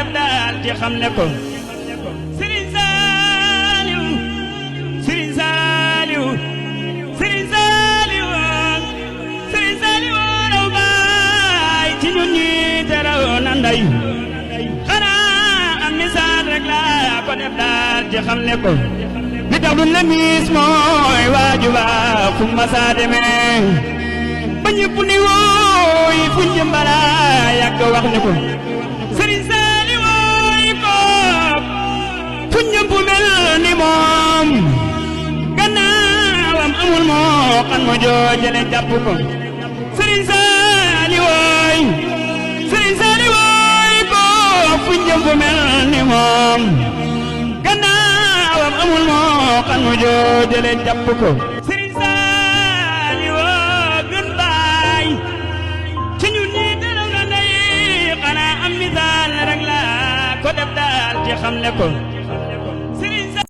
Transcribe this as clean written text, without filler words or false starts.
def daal ci xam ne ko Serigne Saliou Serigne Saliou Serigne Saliou Serigne Saliou raw baay ci ñun ñi te raw na ndey xanaa am misaal rek laa ko def daal ci xam ne ko li tax duñ la miis mooy waaju baax fu ma saa demee ba ñëpp ni wooy fu jëm balaa yàgg wax ne ko Serigne Saliou wooy ko fu ñëpp mel ni moom gannaawam amul moo xam ma joojale jàpp ko Serigne Saliou wooy Serigne Saliou wooy ko fu ñëpp mel ni moom gannaawam amul moo xam ma joojale jàpp ko Serigne Saliou gën baay ci ñun ñi dalaw na ndey xanaa am misaal rek la ko def daal ci xam ne ko